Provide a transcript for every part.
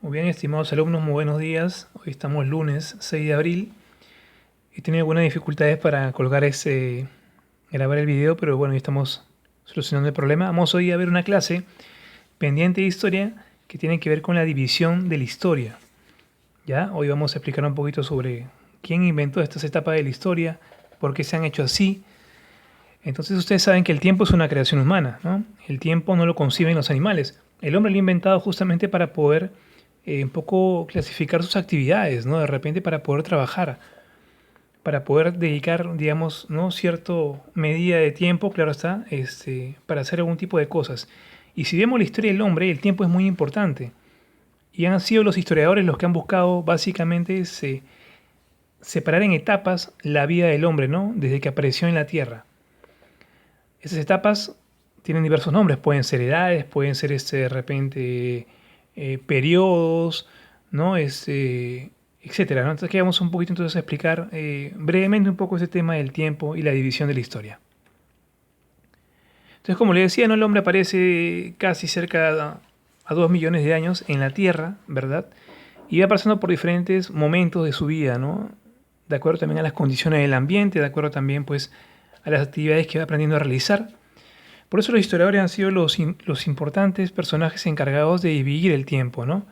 Muy bien, estimados alumnos, muy buenos días. Hoy estamos lunes 6 de abril. He tenido algunas dificultades para grabar el video, pero bueno, ya estamos solucionando el problema. Vamos hoy a ver una clase pendiente de historia que tiene que ver con la división de la historia. ¿Ya? Hoy vamos a explicar un poquito sobre quién inventó estas etapas de la historia, por qué se han hecho así. Entonces ustedes saben que el tiempo es una creación humana, ¿no? El tiempo no lo conciben los animales. El hombre lo ha inventado justamente para poder un poco clasificar sus actividades, ¿no? De repente para poder trabajar, para poder dedicar, digamos, ¿no? Cierta medida de tiempo, claro está, para hacer algún tipo de cosas. Y si vemos la historia del hombre, el tiempo es muy importante. Y han sido los historiadores los que han buscado básicamente separar en etapas la vida del hombre, ¿no? Desde que apareció en la Tierra. Esas etapas tienen diversos nombres, pueden ser edades, pueden ser de repente periodos, ¿no? Etcétera, ¿no? Entonces aquí vamos un poquito entonces a explicar brevemente un poco ese tema del tiempo y la división de la historia. Entonces, como le decía, ¿no? El hombre aparece casi cerca a 2 millones de años en la Tierra, ¿verdad? Y va pasando por diferentes momentos de su vida, ¿no? De acuerdo también a las condiciones del ambiente, de acuerdo también pues a las actividades que va aprendiendo a realizar. Por eso los historiadores han sido los importantes personajes encargados de dividir el tiempo, ¿no?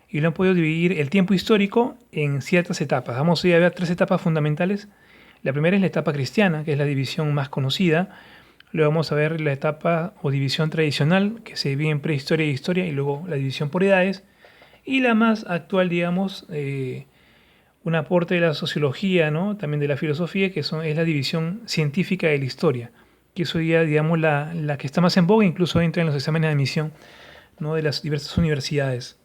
Y lo han podido dividir el tiempo histórico en ciertas etapas. Vamos a ver 3 etapas fundamentales. La primera es la etapa cristiana, que es la división más conocida. Luego vamos a ver la etapa o división tradicional, que se divide en prehistoria e historia, y luego la división por edades. Y la más actual, digamos, un aporte de la sociología, ¿no? También de la filosofía, es la división científica de la historia, que es hoy día, digamos, la que está más en boga, incluso entra en los exámenes de admisión, ¿no? De las diversas universidades.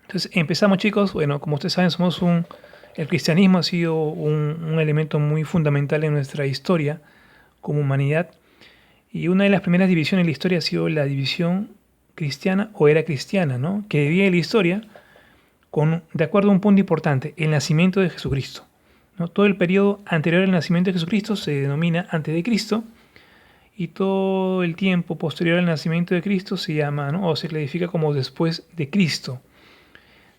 Entonces, empezamos, chicos. Bueno, como ustedes saben, el cristianismo ha sido un elemento muy fundamental en nuestra historia como humanidad. Y una de las primeras divisiones de la historia ha sido la división cristiana o era cristiana, ¿no? Que divide la historia de acuerdo a un punto importante, el nacimiento de Jesucristo, ¿no? Todo el periodo anterior al nacimiento de Jesucristo se denomina antes de Cristo, y todo el tiempo posterior al nacimiento de Cristo se llama, ¿no? O se clasifica como después de Cristo.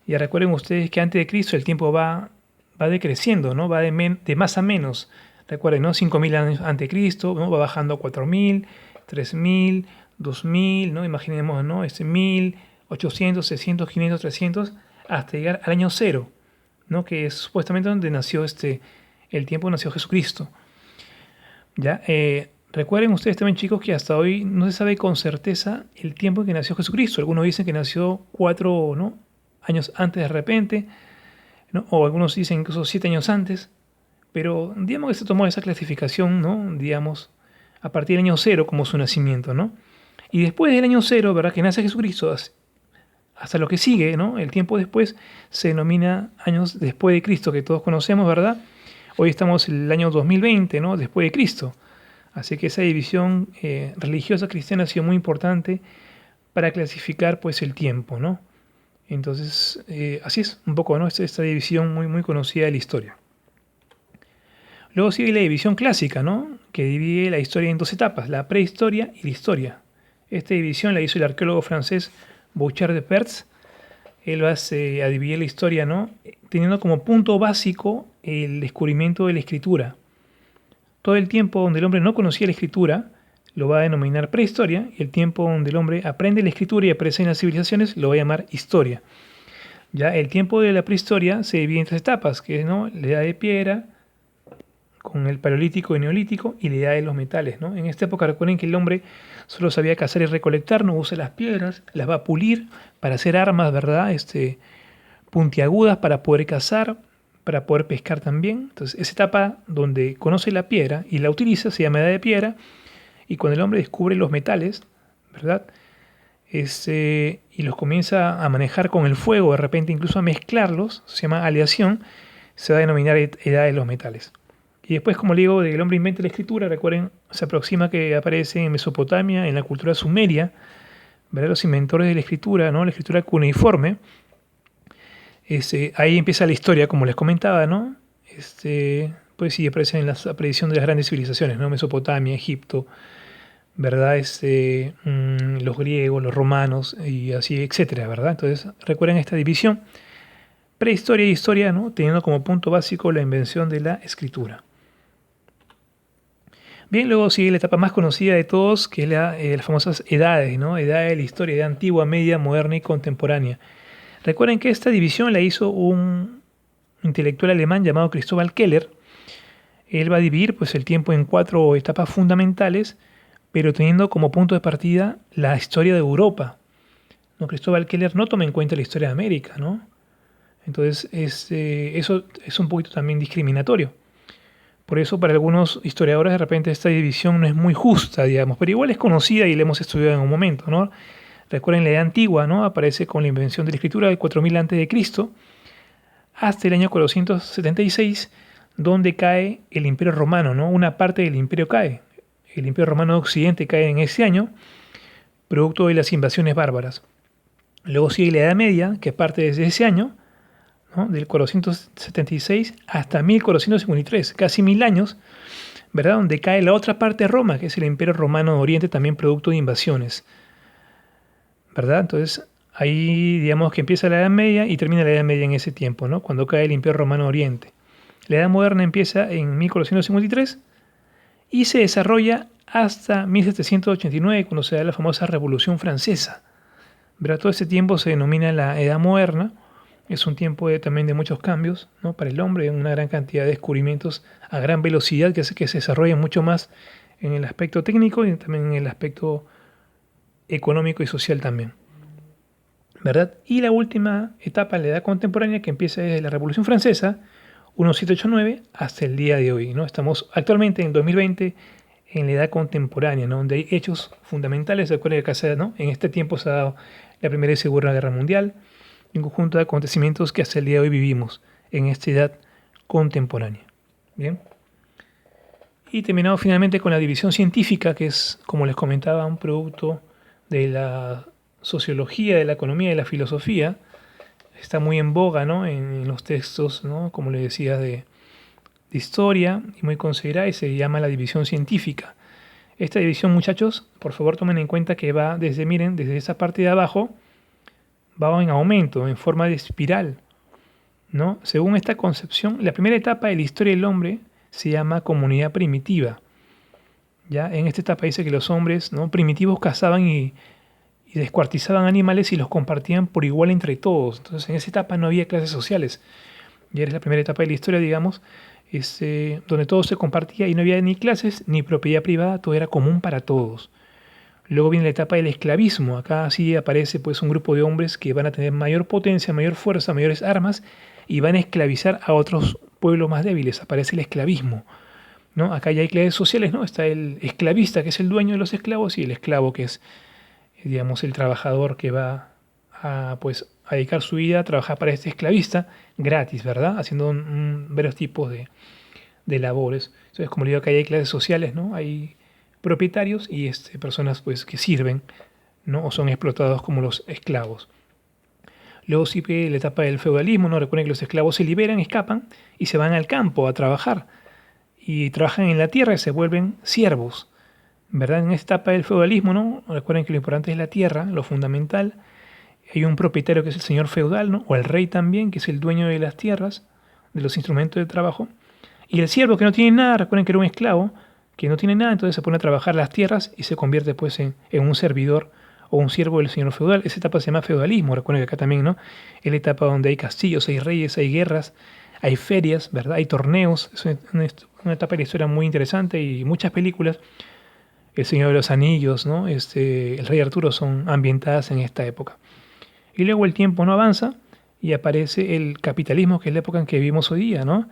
Ya recuerden ustedes que antes de Cristo el tiempo va decreciendo, ¿no? Va de más a menos. Recuerden, ¿no? 5.000 años antes de Cristo, ¿no? Va bajando a 4.000, 3.000, 2.000, ¿no? Imaginemos, ¿no? 1.000, 800, 600, 500, 300, hasta llegar al año cero, ¿no? Que es supuestamente donde nació el tiempo nació Jesucristo. ¿Ya? Recuerden ustedes también, chicos, que hasta hoy no se sabe con certeza el tiempo en que nació Jesucristo. Algunos dicen que nació 4, ¿no? años antes de repente, ¿no? O algunos dicen incluso 7 años antes, pero digamos que se tomó esa clasificación, ¿no? Digamos, a partir del año cero como su nacimiento, ¿no? Y después del año cero, ¿verdad? Que nace Jesucristo, hasta lo que sigue, ¿no? El tiempo después se denomina años después de Cristo, que todos conocemos, ¿verdad? Hoy estamos en el año 2020, ¿no? Después de Cristo. Así que esa división religiosa cristiana ha sido muy importante para clasificar pues el tiempo, ¿no? Entonces, así es un poco, ¿no? Esta división muy, muy conocida de la historia. Luego sigue la división clásica, ¿no? Que divide la historia en 2 etapas, la prehistoria y la historia. Esta división la hizo el arqueólogo francés Bouchard de Perthes. Él va a dividir la historia, ¿no? Teniendo como punto básico el descubrimiento de la escritura. Todo el tiempo donde el hombre no conocía la escritura lo va a denominar prehistoria, y el tiempo donde el hombre aprende la escritura y aparece en las civilizaciones lo va a llamar historia. Ya el tiempo de la prehistoria se divide en 3 etapas, que es, ¿no? La edad de piedra, con el paleolítico y neolítico, y la edad de los metales, ¿no? En esta época recuerden que el hombre solo sabía cazar y recolectar, no usa las piedras, las va a pulir para hacer armas, ¿verdad? Puntiagudas para poder cazar, para poder pescar también. Entonces, esa etapa donde conoce la piedra y la utiliza se llama edad de piedra, y cuando el hombre descubre los metales, ¿verdad? Y los comienza a manejar con el fuego, de repente incluso a mezclarlos, se llama aleación, se va a denominar edad de los metales. Y después, como le digo, el hombre inventa la escritura, recuerden, se aproxima que aparece en Mesopotamia, en la cultura sumeria, ¿verdad? Los inventores de la escritura, ¿no? La escritura cuneiforme. Ahí empieza la historia, como les comentaba, ¿no? Pues sí, aparecen en la aparición de las grandes civilizaciones, ¿no? Mesopotamia, Egipto, ¿verdad? Los griegos, los romanos y así, etcétera, ¿verdad? Entonces, recuerden esta división, prehistoria e historia, ¿no? Teniendo como punto básico la invención de la escritura. Bien, luego sigue la etapa más conocida de todos, que es las famosas edades, ¿no? Edades de la historia, edad antigua, media, moderna y contemporánea. Recuerden que esta división la hizo un intelectual alemán llamado Cristóbal Keller. Él va a dividir pues, el tiempo en 4 etapas fundamentales, pero teniendo como punto de partida la historia de Europa. ¿No? Cristóbal Keller no toma en cuenta la historia de América, ¿no? Entonces, eso es un poquito también discriminatorio. Por eso, para algunos historiadores, de repente esta división no es muy justa, digamos, pero igual es conocida y la hemos estudiado en un momento, ¿no? Recuerden la edad antigua, ¿no? Aparece con la invención de la escritura de 4000 a.C. hasta el año 476, donde cae el Imperio Romano, ¿no? Una parte del imperio cae. El Imperio Romano de Occidente cae en ese año, producto de las invasiones bárbaras. Luego sigue la Edad Media, que parte desde ese año, ¿no? Del 476 hasta 1453, casi 1000 años, ¿verdad? Donde cae la otra parte de Roma, que es el Imperio Romano de Oriente, también producto de invasiones, ¿verdad? Entonces, ahí digamos que empieza la Edad Media y termina la Edad Media en ese tiempo, ¿no? Cuando cae el Imperio Romano de Oriente. La Edad Moderna empieza en 1453 y se desarrolla hasta 1789, cuando se da la famosa Revolución Francesa, ¿verdad? Todo ese tiempo se denomina la Edad Moderna. Es un tiempo también de muchos cambios, ¿no? Para el hombre, una gran cantidad de descubrimientos a gran velocidad que hace que se desarrollen mucho más en el aspecto técnico y también en el aspecto económico y social también, ¿verdad? Y la última etapa, la edad contemporánea, que empieza desde la Revolución Francesa, 1789, hasta el día de hoy, ¿no? Estamos actualmente en el 2020 en la edad contemporánea, ¿no? Donde hay hechos fundamentales. Recuerden que acá, ¿no? En este tiempo se ha dado la Primera y Segunda Guerra Mundial, un conjunto de acontecimientos que hasta el día de hoy vivimos en esta edad contemporánea. Bien. Y terminamos finalmente con la división científica, que es, como les comentaba, un producto de la sociología, de la economía y de la filosofía. Está muy en boga, ¿no? En los textos, ¿no? Como les decía, de historia y muy considerada, y se llama la división científica. Esta división, muchachos, por favor tomen en cuenta que va desde, miren, desde esa parte de abajo, va en aumento, en forma de espiral, ¿no? Según esta concepción, la primera etapa de la historia del hombre se llama comunidad primitiva. ¿Ya? En esta etapa dice que los hombres, ¿no? primitivos cazaban y descuartizaban animales y los compartían por igual entre todos. Entonces, en esa etapa no había clases sociales. Ya era la primera etapa de la historia, digamos, donde todo se compartía y no había ni clases ni propiedad privada, todo era común para todos. Luego viene la etapa del esclavismo. Acá sí aparece pues un grupo de hombres que van a tener mayor potencia, mayor fuerza, mayores armas y van a esclavizar a otros pueblos más débiles. Aparece el esclavismo, ¿no? Acá ya hay clases sociales, ¿no? Está el esclavista, que es el dueño de los esclavos, y el esclavo, que es, digamos, el trabajador que va pues, a dedicar su vida a trabajar para este esclavista gratis, ¿verdad? Haciendo varios tipos de labores. Entonces, como le digo, acá hay clases sociales, ¿no? Hay propietarios y personas pues, que sirven, ¿no? O son explotados como los esclavos. Luego sigue la etapa del feudalismo, ¿no? Recuerden que los esclavos se liberan, escapan y se van al campo a trabajar. Y trabajan en la tierra y se vuelven siervos, ¿verdad? En esta etapa del feudalismo, ¿no? Recuerden que lo importante es la tierra, lo fundamental. Hay un propietario que es el señor feudal, ¿no? O el rey también, que es el dueño de las tierras, de los instrumentos de trabajo. Y el siervo que no tiene nada, recuerden que era un esclavo, que no tiene nada, entonces se pone a trabajar las tierras y se convierte pues en un servidor o un siervo del señor feudal. Esa etapa se llama feudalismo, recuerden que acá también, ¿no? Es la etapa donde hay castillos, hay reyes, hay guerras, hay ferias, ¿verdad? Hay torneos. Es una etapa de la historia muy interesante y muchas películas, El Señor de los Anillos, ¿no? El Rey Arturo son ambientadas en esta época. Y luego el tiempo no avanza y aparece el capitalismo, que es la época en que vivimos hoy día, ¿no?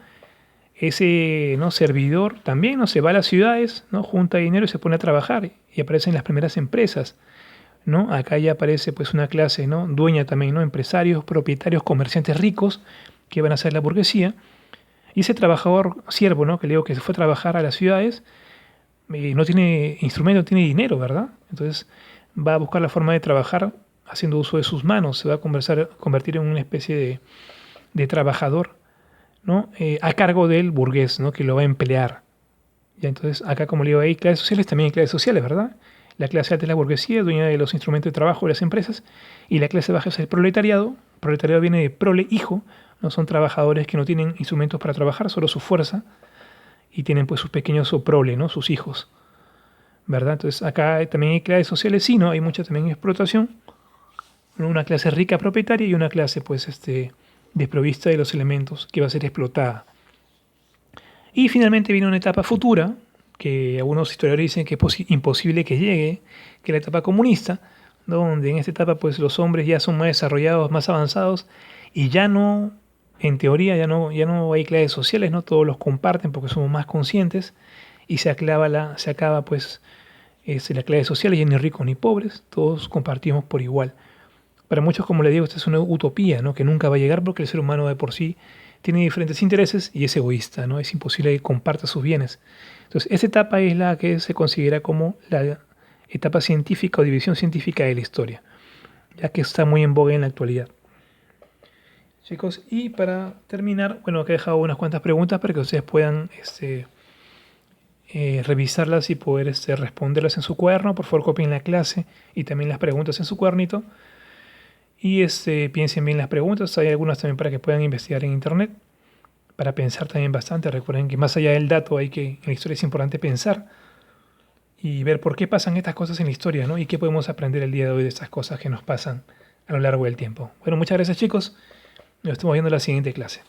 Ese, ¿no? servidor también, ¿no? Se va a las ciudades, ¿no? Junta dinero y se pone a trabajar y aparecen las primeras empresas, ¿no? Acá ya aparece pues una clase, ¿no? Dueña también, ¿no? Empresarios, propietarios, comerciantes ricos que van a ser la burguesía. Y ese trabajador siervo, ¿no? Que le digo que se fue a trabajar a las ciudades, no tiene instrumento, no tiene dinero, ¿verdad? Entonces va a buscar la forma de trabajar haciendo uso de sus manos, se va a convertir en una especie de trabajador, ¿no? A cargo del burgués, ¿no? Que lo va a emplear, Ya, entonces, acá como le digo, hay clases sociales, también hay clases sociales, ¿verdad? La clase alta es la burguesía, dueña de los instrumentos de trabajo de las empresas, y la clase baja es el proletariado. Proletariado viene de prole, hijo, no son trabajadores que no tienen instrumentos para trabajar, solo su fuerza, y tienen pues sus pequeños o prole, ¿no? Sus hijos, ¿verdad? Entonces, acá también hay clases sociales, sí, ¿no? Hay mucha también explotación, ¿no? Una clase rica propietaria y una clase pues desprovista de los elementos que va a ser explotada. Y finalmente viene una etapa futura, que algunos historiadores dicen que es imposible que llegue, que es la etapa comunista, donde en esta etapa pues los hombres ya son más desarrollados, más avanzados, y ya no, en teoría, ya no hay clases sociales, ¿no? Todos los comparten porque somos más conscientes, y se acaba pues la clase social, ya ni ricos ni pobres, todos compartimos por igual. Para muchos, como les digo, esta es una utopía, ¿no? Que nunca va a llegar porque el ser humano de por sí tiene diferentes intereses y es egoísta, ¿no? Es imposible que comparta sus bienes. Entonces, esta etapa es la que se considera como la etapa científica o división científica de la historia, ya que está muy en boga en la actualidad. Chicos, y para terminar, bueno, acá he dejado unas cuantas preguntas para que ustedes puedan revisarlas y poder responderlas en su cuaderno. Por favor, copien la clase y también las preguntas en su cuadernito. Y piensen bien las preguntas. Hay algunas también para que puedan investigar en internet, para pensar también bastante. Recuerden que más allá del dato en la historia es importante pensar y ver por qué pasan estas cosas en la historia, ¿no? Y qué podemos aprender el día de hoy de estas cosas que nos pasan a lo largo del tiempo. Bueno, muchas gracias chicos. Nos estamos viendo en la siguiente clase.